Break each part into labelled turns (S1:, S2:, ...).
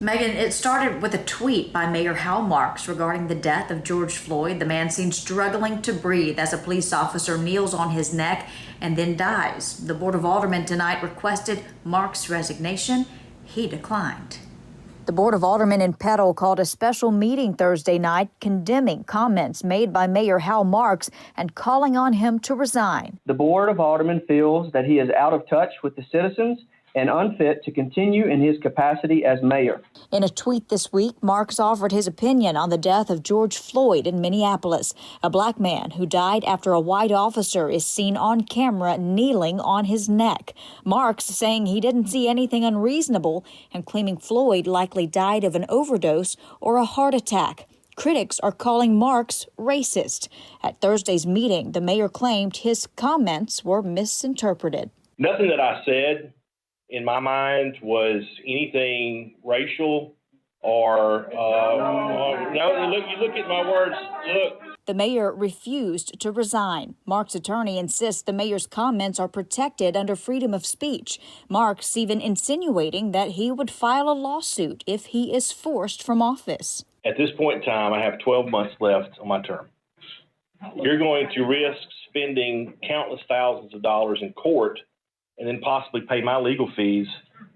S1: Megan, it started with a tweet by Mayor Hal Marks regarding the death of George Floyd, the man seen struggling to breathe as a police officer kneels on his neck and then dies. The Board of Aldermen tonight requested Marks' resignation. He declined. The Board of Aldermen in Petal called a special meeting Thursday night condemning comments made by Mayor Hal Marks and calling on him to resign.
S2: The Board of Aldermen feels that he is out of touch with the citizens and unfit to continue in his capacity as mayor.
S1: In a tweet this week, Marks offered his opinion on the death of George Floyd in Minneapolis, a black man who died after a white officer is seen on camera kneeling on his neck. Marks saying he didn't see anything unreasonable and claiming Floyd likely died of an overdose or a heart attack. Critics are calling Marks racist. At Thursday's meeting, the mayor claimed his comments were misinterpreted.
S3: Nothing that I said in my mind was anything racial or no. You look at my words. Look.
S1: The mayor refused to resign. Marks' attorney insists the mayor's comments are protected under freedom of speech. Marks even insinuating that he would file a lawsuit if he is forced from office.
S3: At this point in time, I have 12 months left on my term. You're going to risk spending countless thousands of dollars in court and then possibly pay my legal fees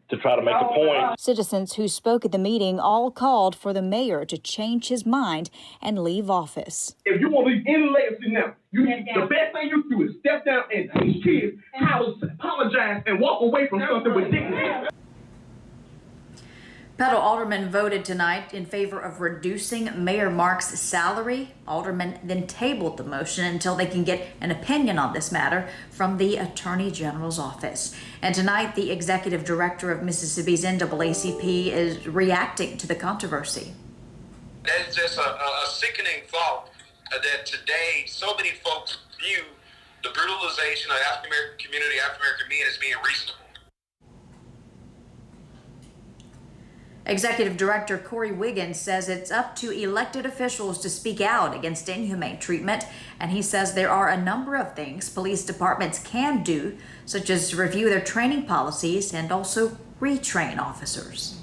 S3: to try to make a point.
S1: Citizens who spoke at the meeting all called for the mayor to change his mind and leave office.
S4: If you want to leave any legacy now, the best thing you do is step down and teach kids how to apologize and walk away from something with dignity.
S1: Petal aldermen voted tonight in favor of reducing Mayor Marks' salary. Aldermen then tabled the motion until they can get an opinion on this matter from the Attorney General's office. And tonight, the executive director of Mississippi's NAACP is reacting to the controversy.
S5: That's just a sickening thought that today so many folks view the brutalization of the African-American community, African-American men, as being reasonable.
S1: Executive Director Corey Wiggins says it's up to elected officials to speak out against inhumane treatment, and he says there are a number of things police departments can do, such as review their training policies and also retrain officers.